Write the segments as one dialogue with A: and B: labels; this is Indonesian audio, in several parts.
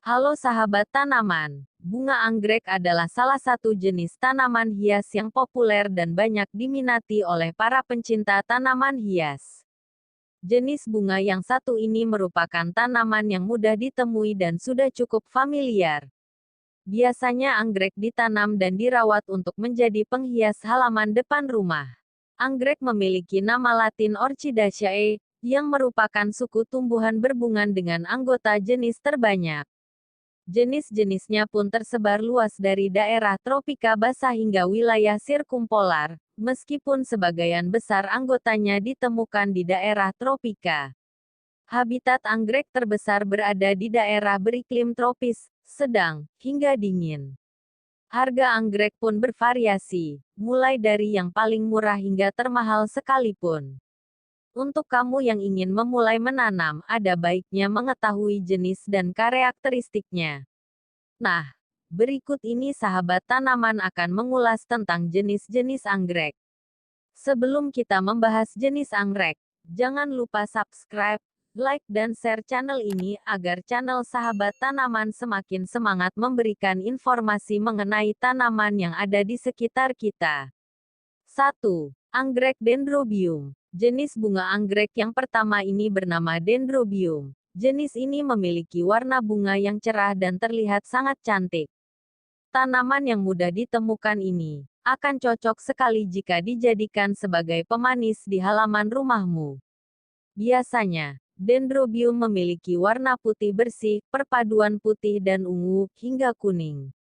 A: Halo sahabat tanaman, bunga anggrek adalah salah satu jenis tanaman hias yang populer dan banyak diminati oleh para pencinta tanaman hias. Jenis bunga yang satu ini merupakan tanaman yang mudah ditemui dan sudah cukup familiar. Biasanya anggrek ditanam dan dirawat untuk menjadi penghias halaman depan rumah. Anggrek memiliki nama Latin Orchidaceae, yang merupakan suku tumbuhan berbunga dengan anggota jenis terbanyak. Jenis-jenisnya pun tersebar luas dari daerah tropika basah hingga wilayah sirkumpolar, meskipun sebagian besar anggotanya ditemukan di daerah tropika. Habitat anggrek terbesar berada di daerah beriklim tropis, sedang, hingga dingin. Harga anggrek pun bervariasi, mulai dari yang paling murah hingga termahal sekalipun. Untuk kamu yang ingin memulai menanam, ada baiknya mengetahui jenis dan karakteristiknya. Nah, berikut ini sahabat tanaman akan mengulas tentang jenis-jenis anggrek. Sebelum kita membahas jenis anggrek, jangan lupa subscribe, like dan share channel ini agar channel sahabat tanaman semakin semangat memberikan informasi mengenai tanaman yang ada di sekitar kita. 1. Anggrek Dendrobium. Jenis bunga anggrek yang pertama ini bernama Dendrobium. Jenis ini memiliki warna bunga yang cerah dan terlihat sangat cantik. Tanaman yang mudah ditemukan ini akan cocok sekali jika dijadikan sebagai pemanis di halaman rumahmu. Biasanya, Dendrobium memiliki warna putih bersih, perpaduan putih dan ungu, hingga kuning.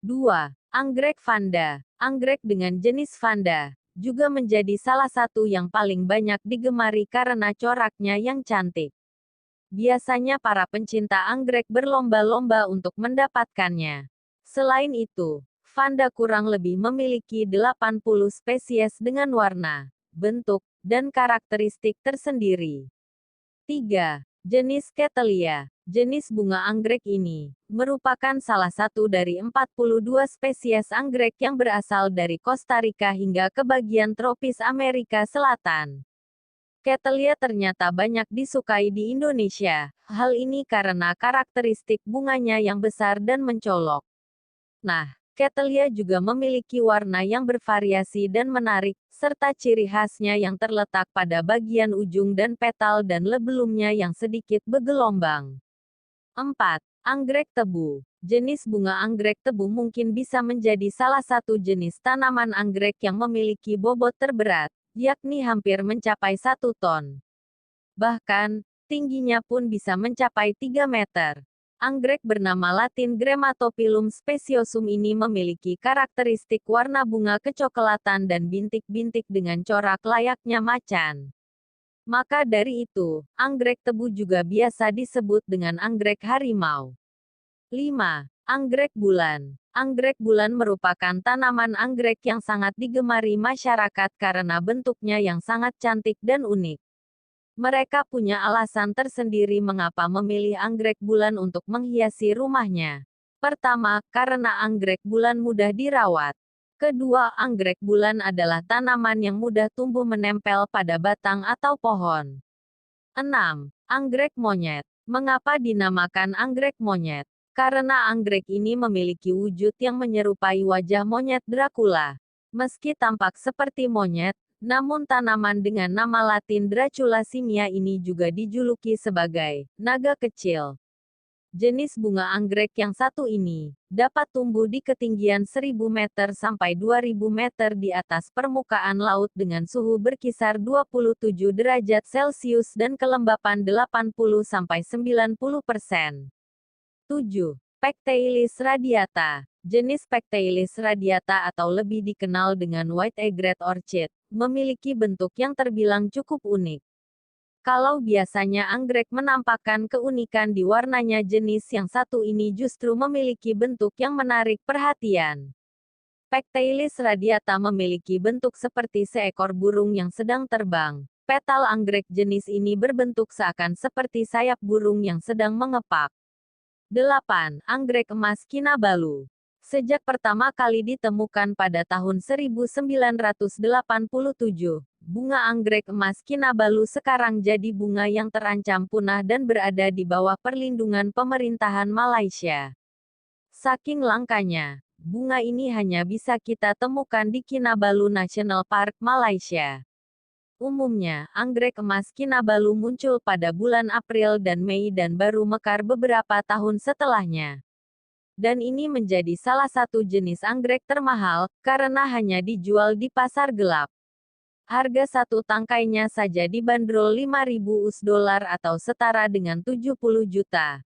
A: 2. Anggrek Vanda. Anggrek dengan jenis Vanda juga menjadi salah satu yang paling banyak digemari karena coraknya yang cantik. Biasanya para pencinta anggrek berlomba-lomba untuk mendapatkannya. Selain itu, Vanda kurang lebih memiliki 80 spesies dengan warna, bentuk, dan karakteristik tersendiri. 3. Jenis Cattleya. Jenis bunga anggrek ini merupakan salah satu dari 42 spesies anggrek yang berasal dari Costa Rica hingga ke bagian tropis Amerika Selatan. Cattleya ternyata banyak disukai di Indonesia. Hal ini karena karakteristik bunganya yang besar dan mencolok. Nah, Cattleya juga memiliki warna yang bervariasi dan menarik, serta ciri khasnya yang terletak pada bagian ujung dan petal dan lebelumnya yang sedikit bergelombang. 4. Anggrek tebu. Jenis bunga anggrek tebu mungkin bisa menjadi salah satu jenis tanaman anggrek yang memiliki bobot terberat, yakni hampir mencapai 1 ton. Bahkan, tingginya pun bisa mencapai 3 meter. Anggrek bernama Latin Grammatophyllum speciosum ini memiliki karakteristik warna bunga kecoklatan dan bintik-bintik dengan corak layaknya macan. Maka dari itu, anggrek tebu juga biasa disebut dengan anggrek harimau. 5. Anggrek bulan. Anggrek bulan merupakan tanaman anggrek yang sangat digemari masyarakat karena bentuknya yang sangat cantik dan unik. Mereka punya alasan tersendiri mengapa memilih anggrek bulan untuk menghiasi rumahnya. Pertama, karena anggrek bulan mudah dirawat. Kedua, anggrek bulan adalah tanaman yang mudah tumbuh menempel pada batang atau pohon. 6. Anggrek monyet. Mengapa dinamakan anggrek monyet? Karena anggrek ini memiliki wujud yang menyerupai wajah monyet Dracula. Meski tampak seperti monyet, namun tanaman dengan nama Latin Dracula simia ini juga dijuluki sebagai naga kecil. Jenis bunga anggrek yang satu ini dapat tumbuh di ketinggian 1000 meter sampai 2000 meter di atas permukaan laut dengan suhu berkisar 27 derajat Celcius dan kelembapan 80-90%. 7. Pectailis radiata. Jenis Pectailis radiata atau lebih dikenal dengan white egret orchid, memiliki bentuk yang terbilang cukup unik. Kalau biasanya anggrek menampakkan keunikan di warnanya, jenis yang satu ini justru memiliki bentuk yang menarik perhatian. Pectailis radiata memiliki bentuk seperti seekor burung yang sedang terbang. Petal anggrek jenis ini berbentuk seakan seperti sayap burung yang sedang mengepak. 8. Anggrek emas Kinabalu. Sejak pertama kali ditemukan pada tahun 1987, bunga anggrek emas Kinabalu sekarang jadi bunga yang terancam punah dan berada di bawah perlindungan pemerintahan Malaysia. Saking langkanya, bunga ini hanya bisa kita temukan di Kinabalu National Park, Malaysia. Umumnya, anggrek emas Kinabalu muncul pada bulan April dan Mei dan baru mekar beberapa tahun setelahnya. Dan ini menjadi salah satu jenis anggrek termahal, karena hanya dijual di pasar gelap. Harga satu tangkainya saja dibanderol 5.000 US$ atau setara dengan 70 juta.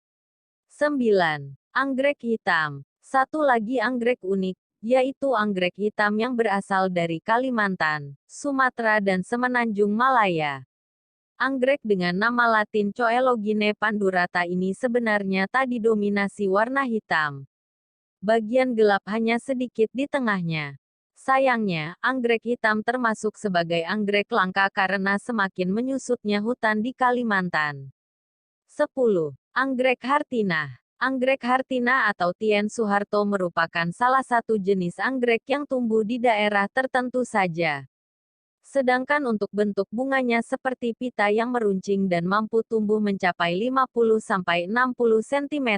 A: 9. Anggrek hitam. Satu lagi anggrek unik, yaitu anggrek hitam yang berasal dari Kalimantan, Sumatera dan Semenanjung Malaya. Anggrek dengan nama latin Coelogine pandurata ini sebenarnya tak didominasi warna hitam. Bagian gelap hanya sedikit di tengahnya. Sayangnya, anggrek hitam termasuk sebagai anggrek langka karena semakin menyusutnya hutan di Kalimantan. 10. Anggrek hartinah. Anggrek hartinah atau Tien Soeharto merupakan salah satu jenis anggrek yang tumbuh di daerah tertentu saja. Sedangkan untuk bentuk bunganya seperti pita yang meruncing dan mampu tumbuh mencapai 50-60 cm.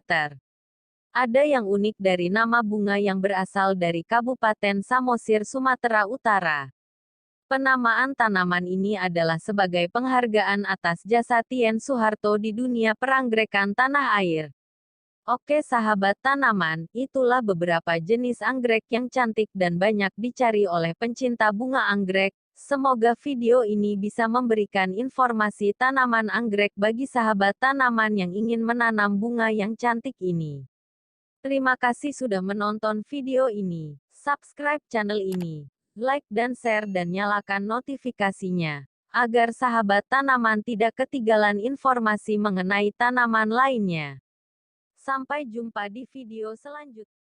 A: Ada yang unik dari nama bunga yang berasal dari Kabupaten Samosir, Sumatera Utara. Penamaan tanaman ini adalah sebagai penghargaan atas jasa Tien Soeharto di dunia peranggekan tanah air. Oke sahabat tanaman, itulah beberapa jenis anggrek yang cantik dan banyak dicari oleh pencinta bunga anggrek. Semoga video ini bisa memberikan informasi tanaman anggrek bagi sahabat tanaman yang ingin menanam bunga yang cantik ini. Terima kasih sudah menonton video ini. Subscribe channel ini, like dan share dan nyalakan notifikasinya, agar sahabat tanaman tidak ketinggalan informasi mengenai tanaman lainnya. Sampai jumpa di video selanjutnya.